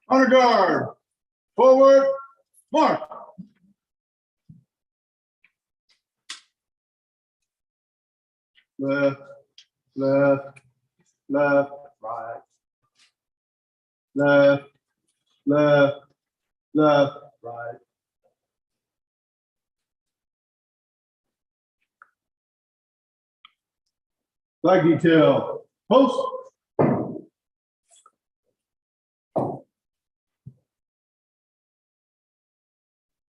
Honor guard. Forward. March. Left, left, left, right. Left, left, left, right. Flag detail. Post.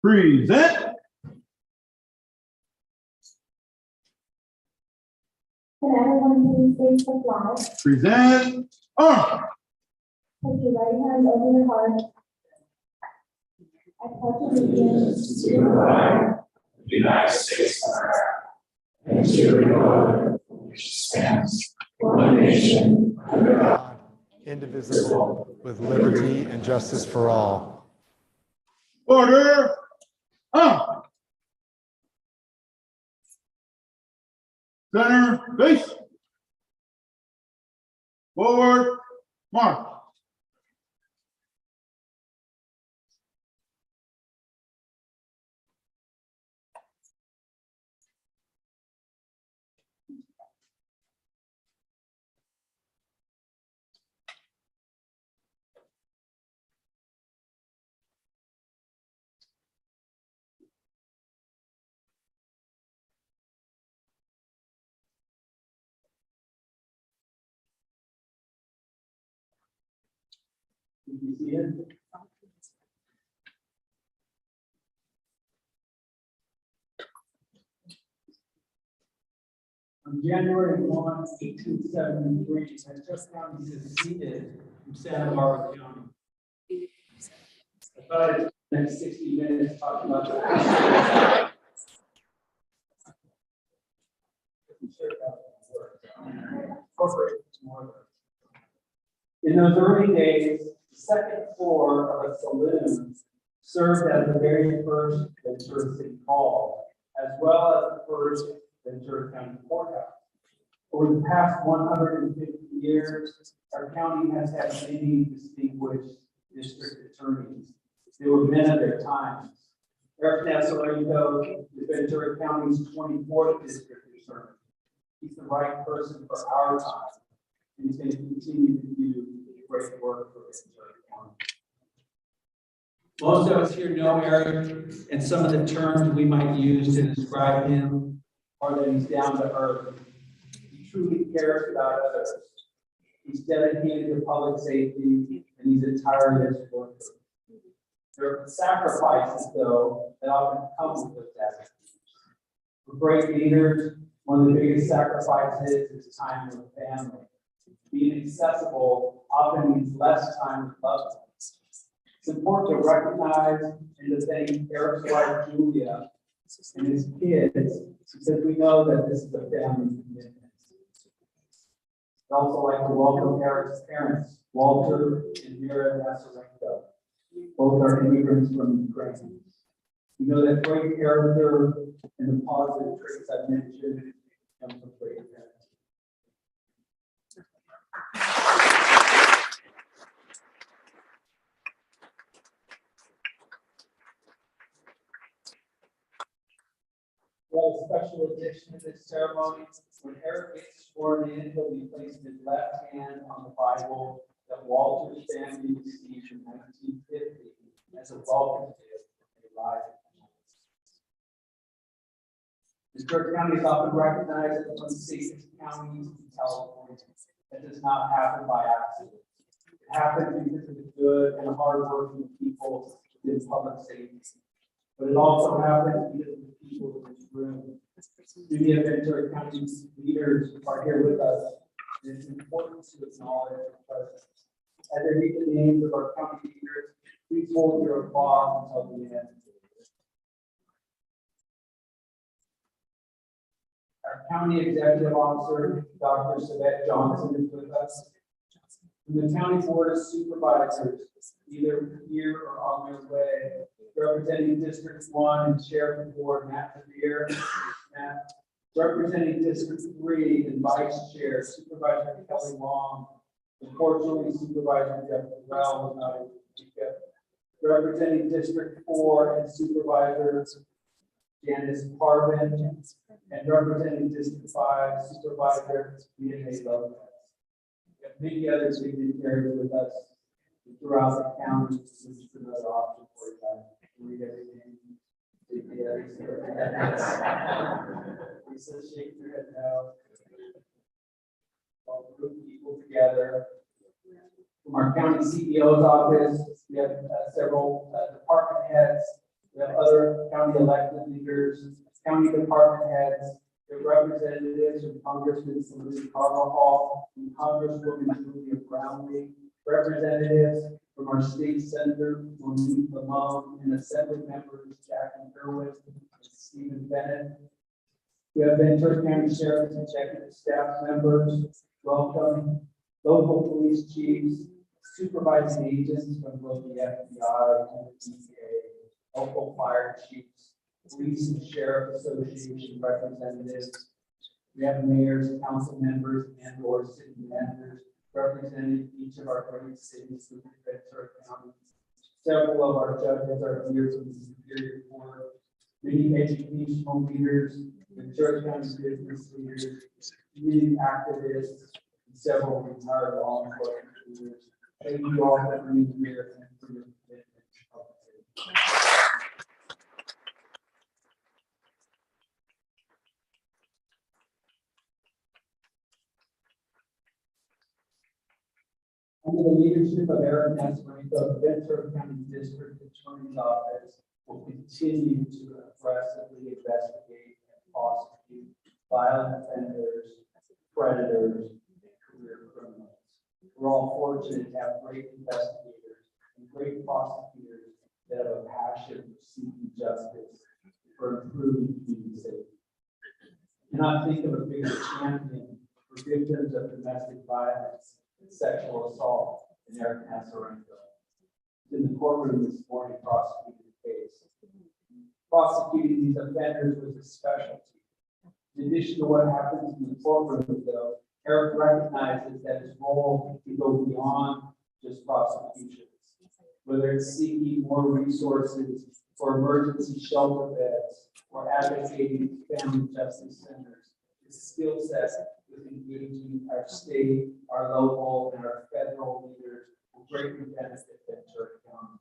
Present. Can everyone please face the flag? Present. Arm. Put your right hand over your heart. I pledge allegiance To the flag of the United States of America and to the republic which stands one nation under God, indivisible, with liberty and justice for all. Order. Up. Center. Base. Forward. March. On January 1, 1873, Ventura County seceded from Santa Barbara County. I thought I'd spend the next 60 minutes talking about that. In those early days, the second floor of a saloon served as the very first Ventura City Hall, as well as the first Ventura County Courthouse. Over the past 150 years, our county has had many distinguished district attorneys. They were men of their times. Erik Nasarenko is Ventura County's 24th district attorney. He's the right person for our time, and he's going to continue to do great work for Ventura County. Most of us here know Erik, and some of the terms we might use to describe him are that he's down to earth. He truly cares about others. He's dedicated to public safety, and he's a tireless worker. There are sacrifices, though, that often come with that. For great leaders, one of the biggest sacrifices is time with family. Being accessible often means less time with loved ones. It's important to recognize and to thank Erik's wife, Julia, and his kids, because we know that this is a family commitment. I'd also like to welcome Erik's parents, Walter and Ventura Nasarenko. Both are immigrants from Ukraine. We know that great character and the positive traits I mentioned come from great parents. We have a special addition to this ceremony. When Erik gets sworn in, he'll be placing his left hand on the Bible that Walter's family received in 1950 as a welcome gift for a life. Ventura County is often recognized as one of the safest counties in California. That does not happen by accident. It happens because of the good and hardworking people in public safety. But it also happens because of the people in this room. Many of Ventura County's leaders are here with us, and it's important to acknowledge their presence. As I read the names of our county leaders, please hold your applause until the end. Our county executive officer, Dr. Savette Johnson, is with us. From the county board of supervisors, either here or on their way, representing District 1 and Chair of the Board, Matt Devere. Matt, representing District 3 and Vice Chair, Supervisor Kelly Long. Unfortunately, Supervisor Jeff Burrell was not able to Representing District 4 and Supervisors, Janice Parvin, and representing District 5 Supervisor, DNA Lopez. We have many other dignitaries with us throughout the county. This is another option for you guys. Read everything. Lisa, shake your head now. All group people together. From our county CEO's office, we have several department heads. We have other county elected leaders, county department heads, we have representatives from Congressman Lucy Carvajal, and Congresswoman Julia Brownlee, representatives from our state senator, Monique Lamone, and assembly members, Jackie Irwin and Stephen Bennett. We have Ventura County Sheriff's executive staff members. Welcome. Local police chiefs, supervising agents from both the FBI and the DEA, local fire chiefs, police and sheriff association representatives. We have mayors, council members, and or city managers representing each of our great cities within Ventura County. Several of our judges are here from the Superior Court. Many educational leaders, Ventura County business leaders, community activists, and several retired law enforcement leaders. Thank you all for being here and for your commitment to public safety. Under the leadership of Erik Nasarenko, the Ventura County District Attorney's Office will continue to aggressively investigate and prosecute violent offenders, predators, and career criminals. We're all fortunate to have great investigators and great prosecutors that have a passion for seeking justice, for improving community safety. I cannot think of a bigger champion for victims of domestic violence and sexual assault than Erik Nasarenko. In the courtroom this morning prosecuting the case. Prosecuting these offenders was his specialty. In addition to what happens in the courtroom, though, Erik recognizes that his role can go beyond just prosecutions. Whether it's seeking more resources for emergency shelter beds or advocating for family justice centers, his skill set with engaging our state, our local, and our federal leaders will greatly benefit Ventura County.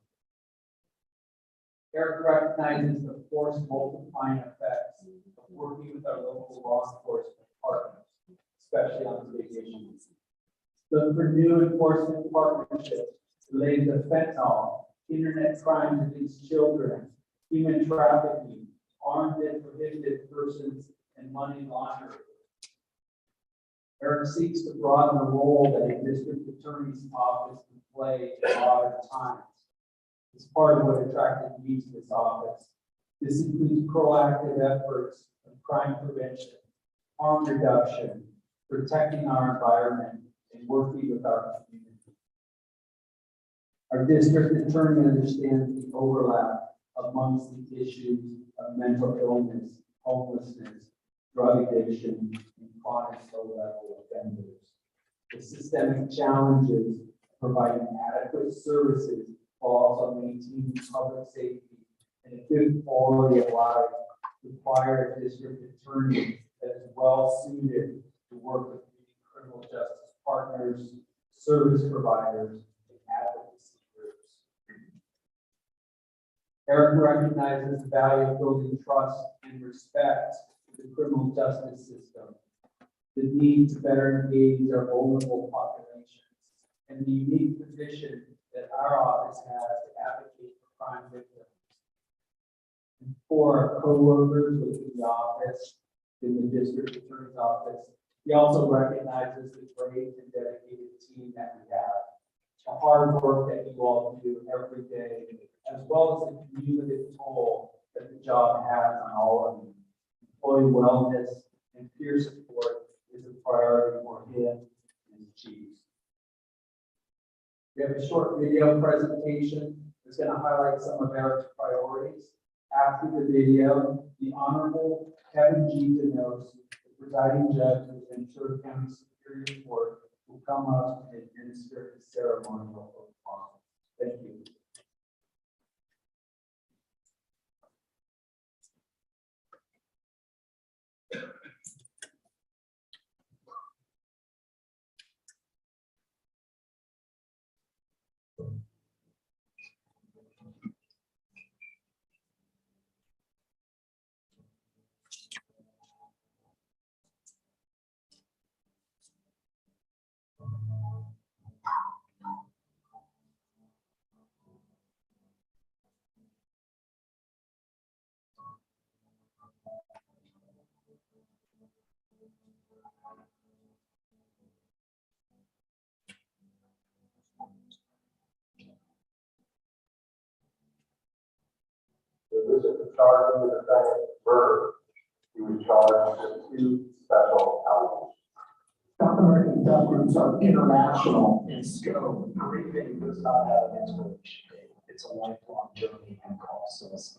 Erik recognizes the force multiplying effects of working with our local law enforcement partners, especially on big issues. Look for new enforcement partnerships related to fentanyl, internet crimes against children, human trafficking, armed and prohibited persons, and money laundering. Erik seeks to broaden the role that a district attorney's office can play in modern times. It's part of what attracted me to this office. This includes proactive efforts of crime prevention, harm reduction, protecting our environment, and working with our community. Our district attorney understands the overlap amongst the issues of mental illness, homelessness, drug addiction, and chronic low-level offenders. The systemic challenges of providing adequate services while also maintaining public safety and a good quality of life require a district attorney that is well suited to work with criminal justice partners, service providers, and advocacy groups. Erik recognizes the value of building trust and respect for the criminal justice system, the need to better engage our vulnerable populations, and the unique position that our office has to advocate for crime victims. And for our co-workers within the office, in the district attorney's office, he also recognizes the great and dedicated team that we have, the hard work that you all do every day, as well as the cumulative toll that the job has on all of you. Employee wellness and peer support is a priority for him and the chiefs. We have a short video presentation that's going to highlight some of Erik's priorities. After the video, the Honorable Kevin G. Denos, the presiding judge of the Ventura County Superior Court, will come up and administer the ceremonial oath. Thank you. charging the defendant murder. He was charged with 2 special allegations. South American governments are international in scope. Everything does not have an expiration date. It's a lifelong journey and process.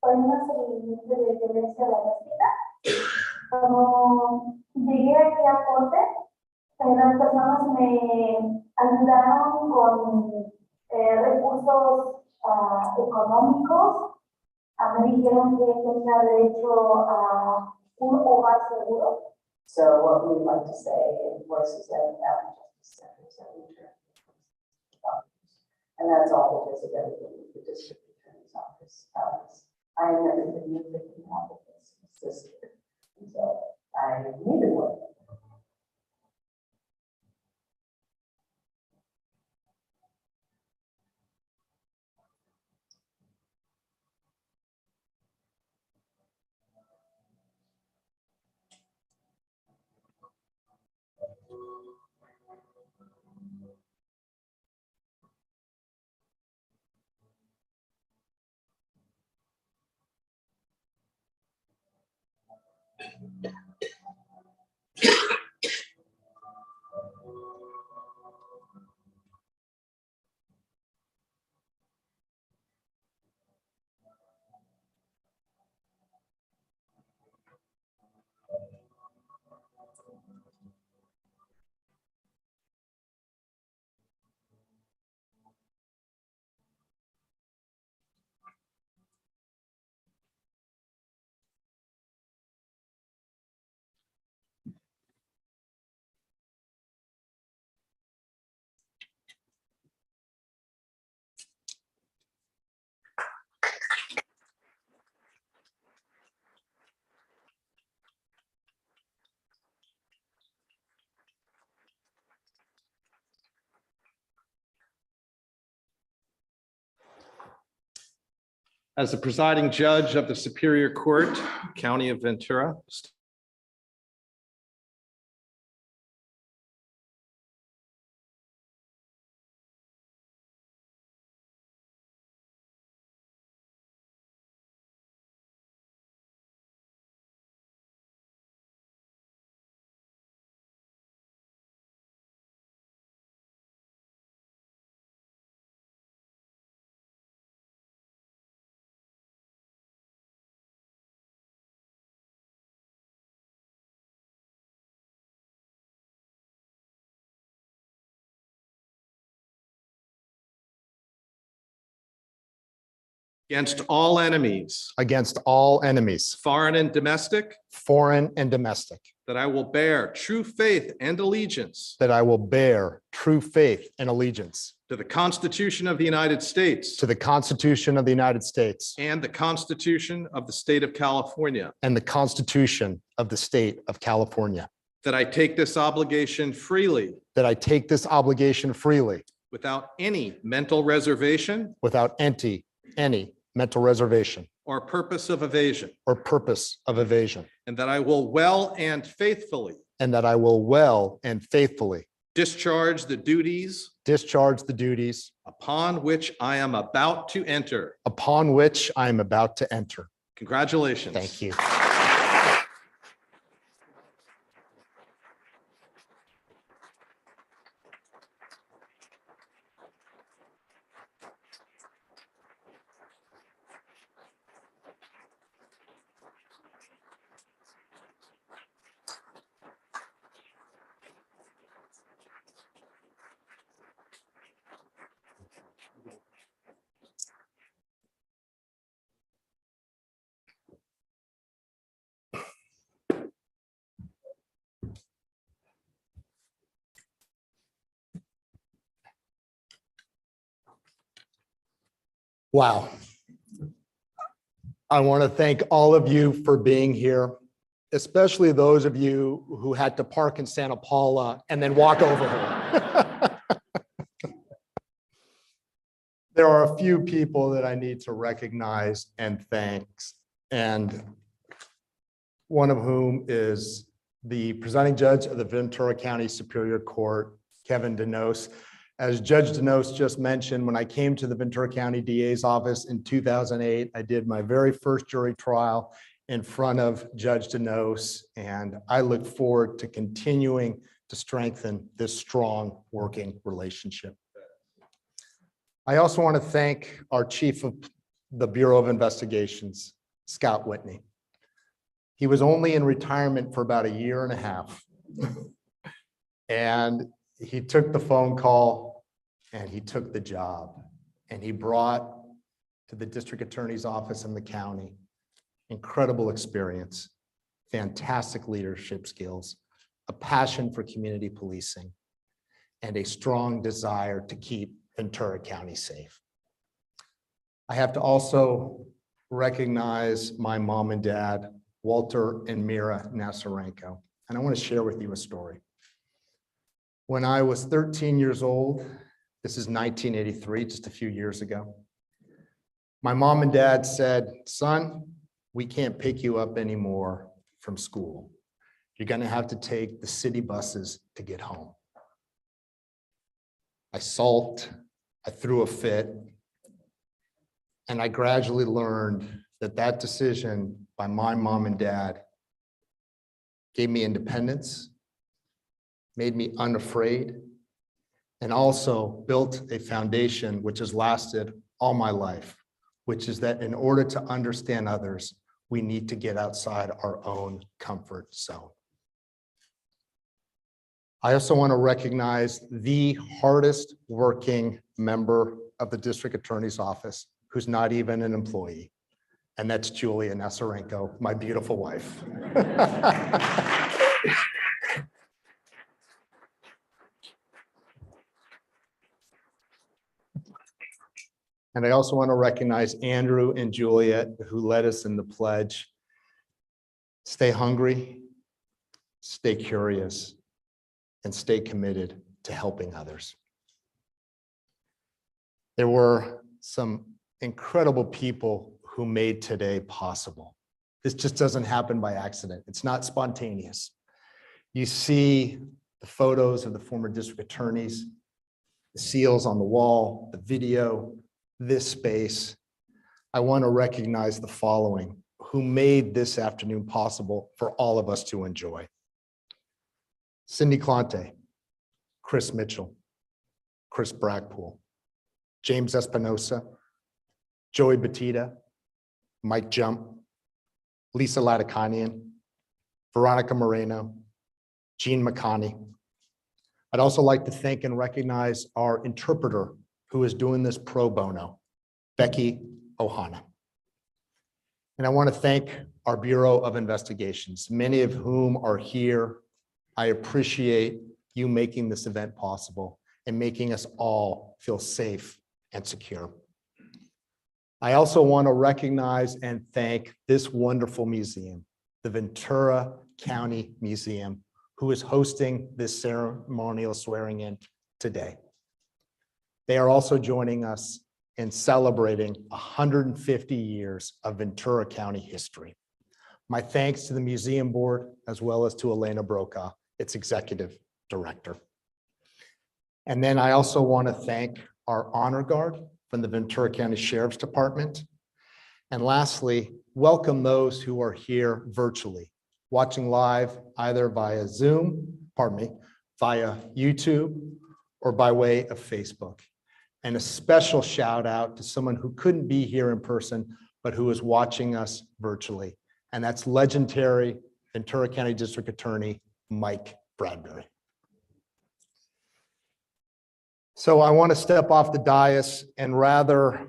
Soy una sobreviviente de violencia doméstica. Como llegué aquí a corte, las personas me ayudaron con recursos económicos. Me dijeron que tenía derecho a un hogar seguro. So what we like to say in voices that have justice centers that we turn. And that's all because of everything the district attorney's office does. I have never been a victim of this system. And so I needed one. As the presiding judge of the Superior Court, County of Ventura, against all enemies, against all enemies, foreign and domestic, foreign and domestic, that I will bear true faith and allegiance that I will bear true faith and allegiance to the Constitution of the United States to the Constitution of the United States and the Constitution of the State of California, and the Constitution of the State of California, that I take this obligation freely that I take this obligation freely without any mental reservation without any mental reservation or purpose of evasion, or purpose of evasion, and that I will well and faithfully and that I will well and faithfully discharge the duties discharge the duties upon which I am about to enter. upon which I am about to enter. Congratulations. Thank you. Wow. I want to thank all of you for being here, especially those of you who had to park in Santa Paula and then walk over here. There are a few people that I need to recognize and thanks, and one of whom is the presiding judge of the Ventura County Superior Court, Kevin Denos. As Judge Denos just mentioned, when I came to the Ventura County DA's office in 2008, I did my very first jury trial in front of Judge Denos, and I look forward to continuing to strengthen this strong working relationship. I also want to thank our chief of the Bureau of Investigations, Scott Whitney. He was only in retirement for about a year and a half. And he took the phone call and he took the job, and he brought to the district attorney's office in the county incredible experience, fantastic leadership skills, a passion for community policing, and a strong desire to keep Ventura County safe. I have to also recognize my mom and dad, Walter and Mira Nasarenko, and I want to share with you a story. When I was 13 years old, this is 1983, just a few years ago, my mom and dad said, "Son, we can't pick you up anymore from school. You're going to have to take the city buses to get home." I sulked, I threw a fit, and I gradually learned that that decision by my mom and dad gave me independence, made me unafraid, and also built a foundation which has lasted all my life, which is that in order to understand others, we need to get outside our own comfort zone. I also want to recognize the hardest working member of the district attorney's office, who's not even an employee, and that's Julia Nasarenko, my beautiful wife. And I also want to recognize Andrew and Juliet, who led us in the pledge. Stay hungry, stay curious, and stay committed to helping others. There were some incredible people who made today possible. This just doesn't happen by accident. It's not spontaneous. You see the photos of the former district attorneys, the seals on the wall, the video, this space. I want to recognize the following who made this afternoon possible for all of us to enjoy. Cindy Clonte, Chris Mitchell, Chris Brackpool, James Espinosa, Joey Batista, Mike Jump, Lisa Latikanian, Veronica Moreno, Jean McConney. I'd also like to thank and recognize our interpreter who is doing this pro bono, Becky Ohana. And I want to thank our Bureau of Investigations, many of whom are here. I appreciate you making this event possible and making us all feel safe and secure. I also want to recognize and thank this wonderful museum, the Ventura County Museum, who is hosting this ceremonial swearing in today. They are also joining us in celebrating 150 years of Ventura County history. My thanks to the museum board, as well as to Elena Brokaw, its executive director. And then I also want to thank our honor guard from the Ventura County Sheriff's Department. And lastly, welcome those who are here virtually, watching live either via Zoom, via YouTube, or by way of Facebook. And a special shout out to someone who couldn't be here in person, but who is watching us virtually. And that's legendary Ventura County District Attorney, Mike Bradbury. So I want to step off the dais and rather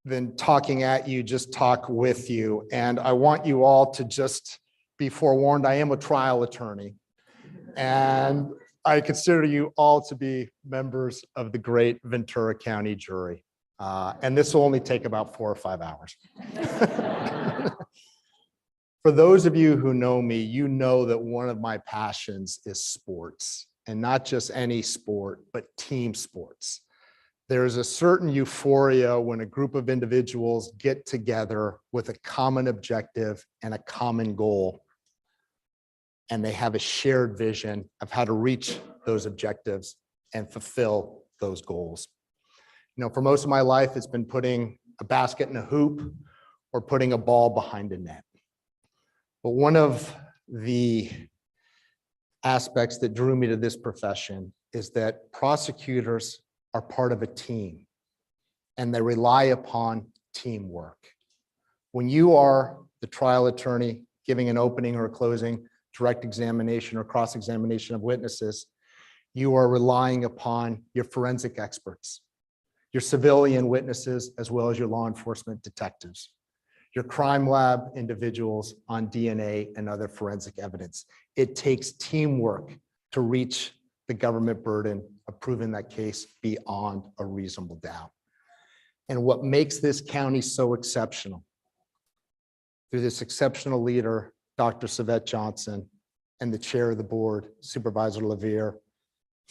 than talking at you, just talk with you. And I want you all to just be forewarned, I am a trial attorney. And I consider you all to be members of the great Ventura County jury. And this will only take about 4 or 5 hours. For those of you who know me, you know that one of my passions is sports, and not just any sport, but team sports. There is a certain euphoria when a group of individuals get together with a common objective and a common goal, and they have a shared vision of how to reach those objectives and fulfill those goals. You know, for most of my life, it's been putting a basket in a hoop or putting a ball behind a net. But one of the aspects that drew me to this profession is that prosecutors are part of a team and they rely upon teamwork. When you are the trial attorney giving an opening or a closing, direct examination or cross-examination of witnesses, you are relying upon your forensic experts, your civilian witnesses, as well as your law enforcement detectives, your crime lab individuals on DNA and other forensic evidence. It takes teamwork to reach the government burden of proving that case beyond a reasonable doubt. And what makes this county so exceptional, through this exceptional leader, Dr. Savette Johnson, and the chair of the board, Supervisor Levere,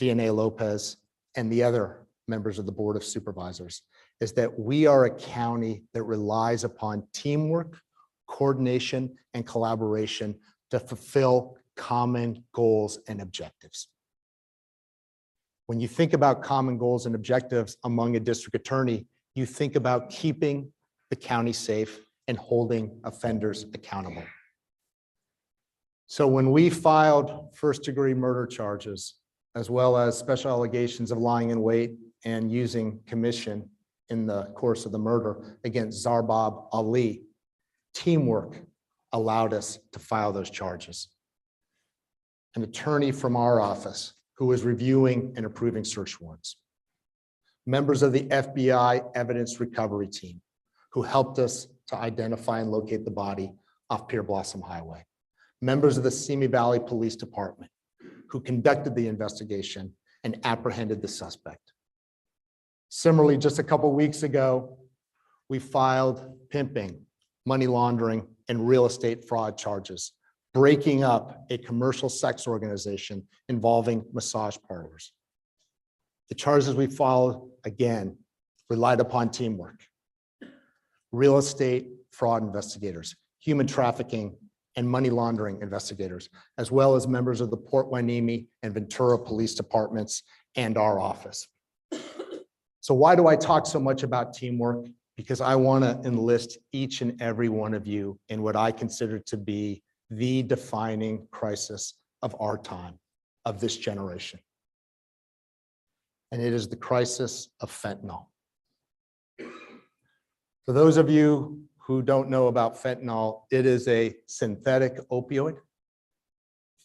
Vianney Lopez, and the other members of the Board of Supervisors, is that we are a county that relies upon teamwork, coordination, and collaboration to fulfill common goals and objectives. When you think about common goals and objectives among a district attorney, you think about keeping the county safe and holding offenders accountable. So when we filed first-degree murder charges, as well as special allegations of lying in wait and using commission in the course of the murder against Zarbab Ali, teamwork allowed us to file those charges. An attorney from our office who was reviewing and approving search warrants. Members of the FBI evidence recovery team who helped us to identify and locate the body off Pier Blossom Highway. Members of the Simi Valley Police Department who conducted the investigation and apprehended the suspect. Similarly, just a couple weeks ago, we filed pimping, money laundering, and real estate fraud charges, breaking up a commercial sex organization involving massage parlors. The charges we filed, again, relied upon teamwork. Real estate fraud investigators, human trafficking, and money laundering investigators, as well as members of the Port Hueneme and Ventura Police Departments and our office. So why do I talk so much about teamwork? Because I want to enlist each and every one of you in what I consider to be the defining crisis of our time, of this generation. And it is the crisis of fentanyl. For those of you who don't know about fentanyl, it is a synthetic opioid,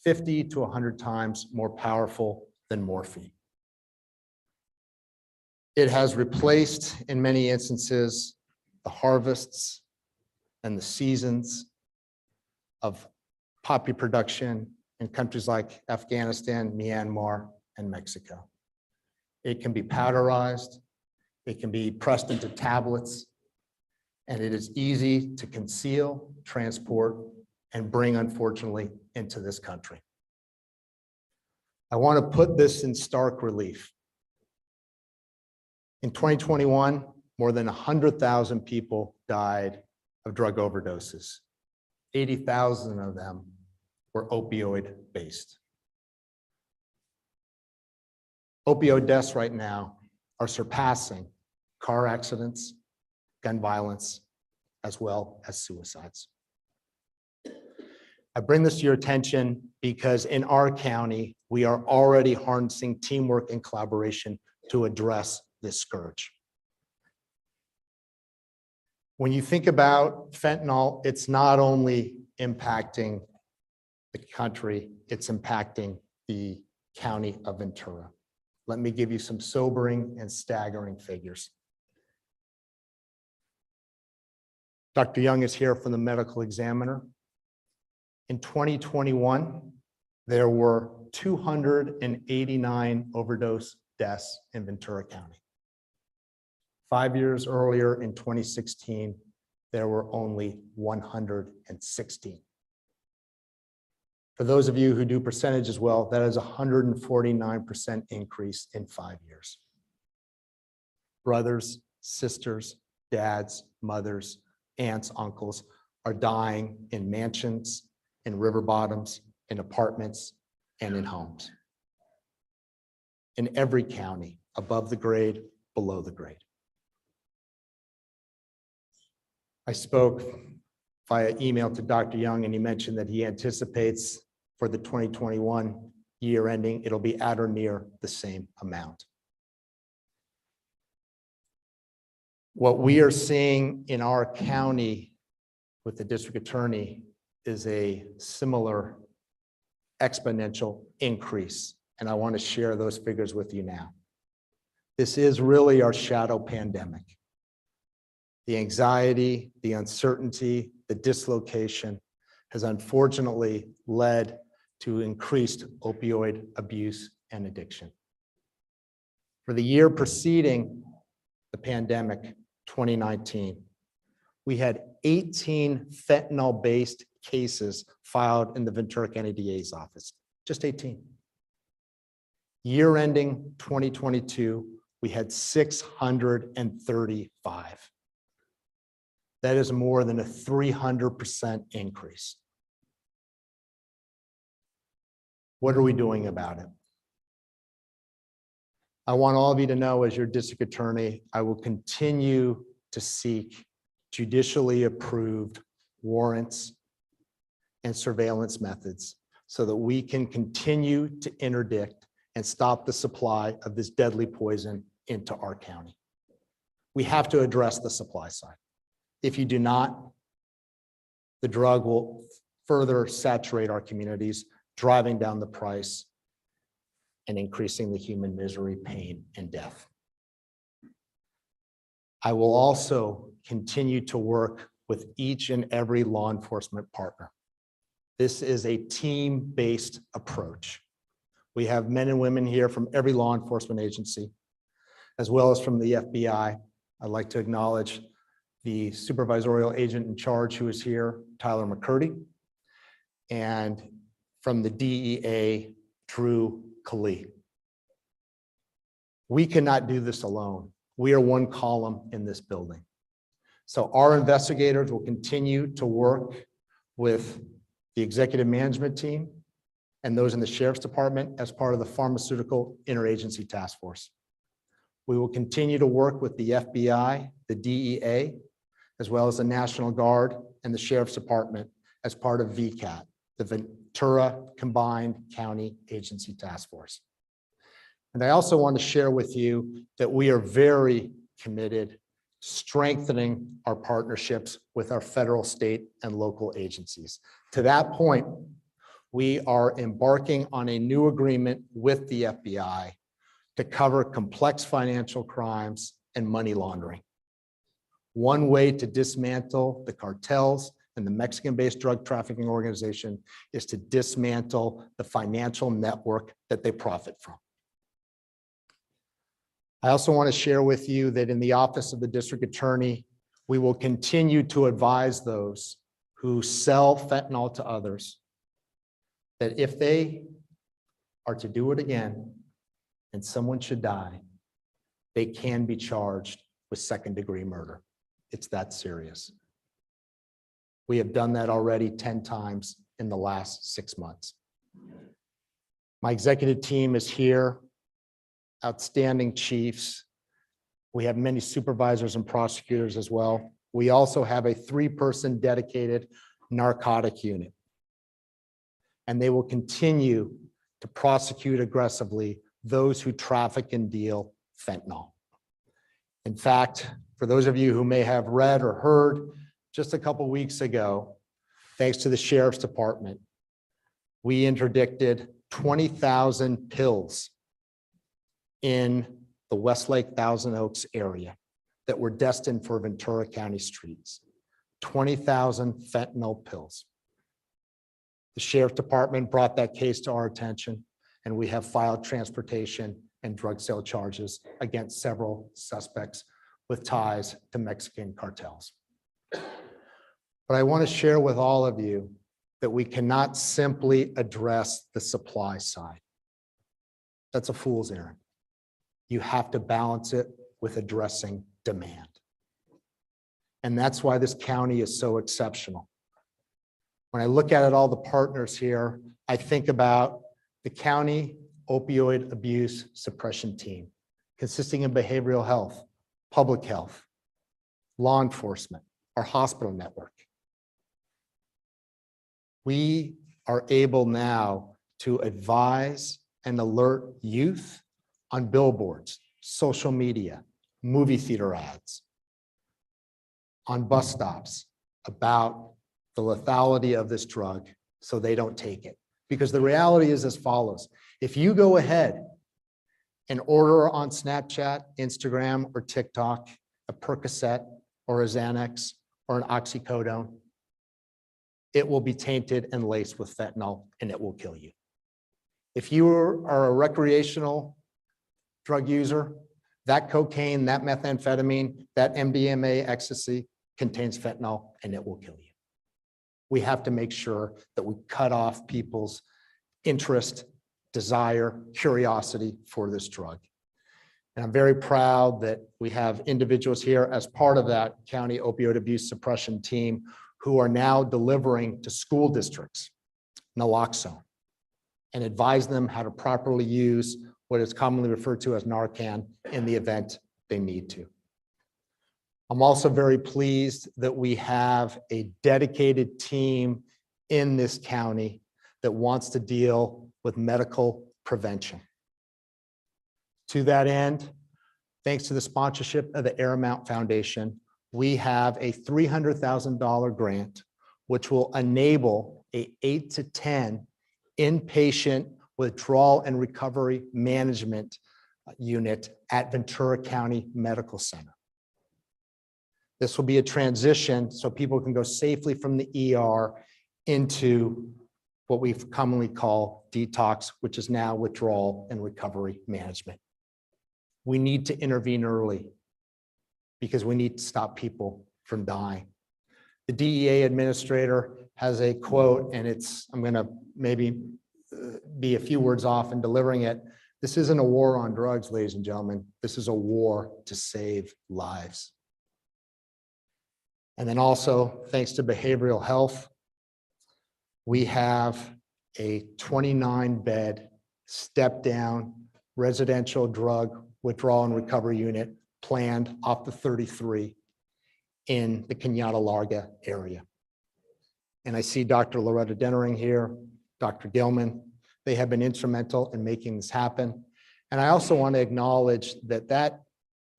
50 to 100 times more powerful than morphine. It has replaced, in many instances, the harvests and the seasons of poppy production in countries like Afghanistan, Myanmar, and Mexico. It can be powderized, it can be pressed into tablets, and it is easy to conceal, transport, and bring, unfortunately, into this country. I want to put this in stark relief. In 2021, more than 100,000 people died of drug overdoses. 80,000 of them were opioid-based. Opioid deaths right now are surpassing car accidents, gun violence, as well as suicides. I bring this to your attention because in our county, we are already harnessing teamwork and collaboration to address this scourge. When you think about fentanyl, it's not only impacting the country, it's impacting the county of Ventura. Let me give you some sobering and staggering figures. Dr. Young is here from the medical examiner. In 2021, there were 289 overdose deaths in Ventura County. 5 years earlier in 2016, there were only 116. For those of you who do percentage as well, that is a 149% increase in 5 years. Brothers, sisters, dads, mothers, aunts, uncles are dying in mansions, in river bottoms, in apartments, and in homes. In every county, above the grade, below the grade. I spoke via email to Dr. Young, and he mentioned that he anticipates for the 2021 year ending, it'll be at or near the same amount. What we are seeing in our county with the district attorney is a similar exponential increase, and I want to share those figures with you now. This is really our shadow pandemic. The anxiety, the uncertainty, the dislocation has unfortunately led to increased opioid abuse and addiction. For the year preceding the pandemic, 2019, we had 18 fentanyl-based cases filed in the Ventura County DA's office, just 18. Year ending 2022, we had 635. That is more than a 300% increase. What are we doing about it? I want all of you to know, as your district attorney, I will continue to seek judicially approved warrants and surveillance methods so that we can continue to interdict and stop the supply of this deadly poison into our county. We have to address the supply side. If you do not, the drug will further saturate our communities, driving down the price and increasing the human misery, pain, and death. I will also continue to work with each and every law enforcement partner. This is a team-based approach. We have men and women here from every law enforcement agency, as well as from the FBI. I'd like to acknowledge the supervisorial agent in charge who is here, Tyler McCurdy, and from the DEA, Drew Khalil. We cannot do this alone. We are one column in this building. So our investigators will continue to work with the executive management team and those in the sheriff's department as part of the pharmaceutical interagency task force. We will continue to work with the FBI, the DEA, as well as the National Guard and the sheriff's department as part of VCAT, the Ventura Combined County Agency Task Force. And I also want to share with you that we are very committed strengthening our partnerships with our federal, state, and local agencies. To that point, we are embarking on a new agreement with the FBI to cover complex financial crimes and money laundering. One way to dismantle the cartels and the Mexican-based drug trafficking organization is to dismantle the financial network that they profit from. I also want to share with you that in the office of the district attorney, we will continue to advise those who sell fentanyl to others that if they are to do it again and someone should die, they can be charged with second-degree murder. It's that serious. We have done that already 10 times in the last 6 months. My executive team is here, outstanding chiefs. We have many supervisors and prosecutors as well. We also have a 3-person dedicated narcotic unit. And they will continue to prosecute aggressively those who traffic and deal fentanyl. In fact, for those of you who may have read or heard, just a couple weeks ago, thanks to the sheriff's department, we interdicted 20,000 pills in the Westlake Thousand Oaks area that were destined for Ventura County streets. 20,000 fentanyl pills. The sheriff's department brought that case to our attention, and we have filed transportation and drug sale charges against several suspects with ties to Mexican cartels. But I want to share with all of you that we cannot simply address the supply side. That's a fool's errand. You have to balance it with addressing demand. And that's why this county is so exceptional. When I look at it, all the partners here, I think about the county opioid abuse suppression team, consisting of behavioral health, public health, law enforcement, our hospital network. We are able now to advise and alert youth on billboards, social media, movie theater ads, on bus stops about the lethality of this drug so they don't take it. Because the reality is as follows. If you go ahead and order on Snapchat, Instagram, or TikTok a Percocet or a Xanax or an oxycodone, it will be tainted and laced with fentanyl and it will kill you. If you are a recreational drug user, that cocaine, that methamphetamine, that MDMA ecstasy contains fentanyl and it will kill you. We have to make sure that we cut off people's interest, desire, curiosity for this drug. And I'm very proud that we have individuals here as part of that county opioid abuse suppression team who are now delivering to school districts naloxone and advise them how to properly use what is commonly referred to as Narcan in the event they need to. I'm also very pleased that we have a dedicated team in this county that wants to deal with medical prevention. To that end, thanks to the sponsorship of the Airmount Foundation, we have a $300,000 grant, which will enable a 8 to 10 inpatient withdrawal and recovery management unit at Ventura County Medical Center. This will be a transition so people can go safely from the ER into what we commonly call detox, which is now withdrawal and recovery management. We need to intervene early because we need to stop people from dying. The DEA administrator has a quote, and I'm going to maybe be a few words off in delivering it. This isn't a war on drugs, ladies and gentlemen. This is a war to save lives. And then also, thanks to behavioral health, we have a 29-bed step-down residential drug withdrawal and recovery unit planned off the 33 in the Cañada Larga area. And I see Dr. Loretta Dennering here, Dr. Gilman. They have been instrumental in making this happen. And I also want to acknowledge that that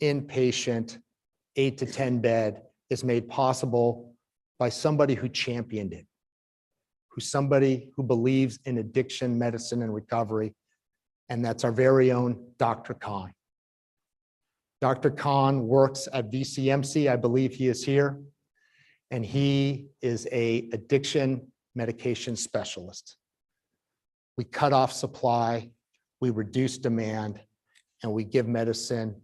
inpatient 8 to 10 bed is made possible by somebody who championed it, somebody who believes in addiction, medicine, and recovery. And that's our very own Dr. Khan. Dr. Khan works at VCMC. I believe he is here. And he is an addiction medication specialist. We cut off supply, we reduce demand, and we give medicine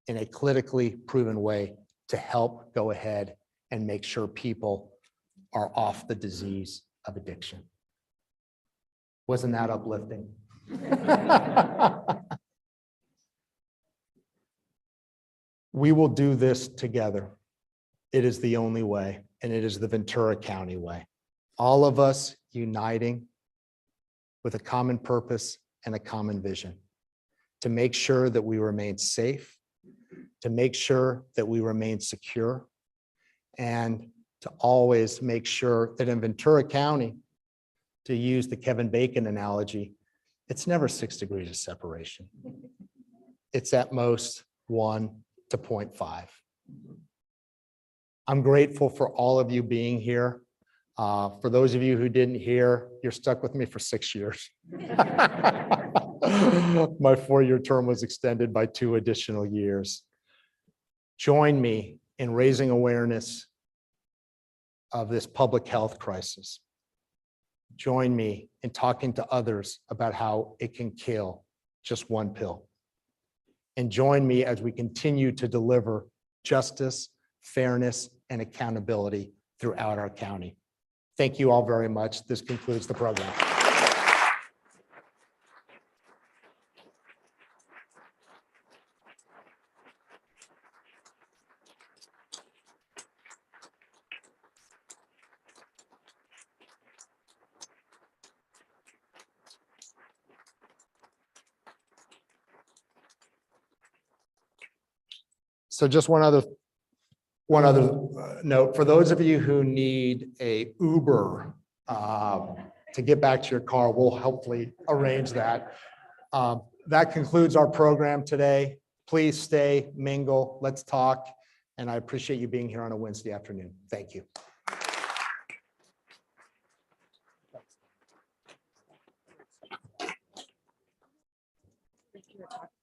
in a clinically proven way to help go ahead and make sure people are off the disease of addiction. Wasn't that uplifting? We will do this together. It is the only way, and it is the Ventura County way. All of us uniting with a common purpose and a common vision to make sure that we remain safe, to make sure that we remain secure, and to always make sure that in Ventura County, to use the Kevin Bacon analogy, it's never 6 degrees of separation. It's at most 1 to 0.5. I'm grateful for all of you being here. For those of you who didn't hear, you're stuck with me for 6 years. My 4-year term was extended by 2 additional years. Join me in raising awareness of this public health crisis. Join me in talking to others about how it can kill just 1 pill. And join me as we continue to deliver justice, fairness, and accountability throughout our county. Thank you all very much. This concludes the program. So just one other note, for those of you who need a Uber to get back to your car, we'll hopefully arrange that. That concludes our program today. Please stay, mingle, let's talk, and I appreciate you being here on a Wednesday afternoon. Thank you. Like you were talking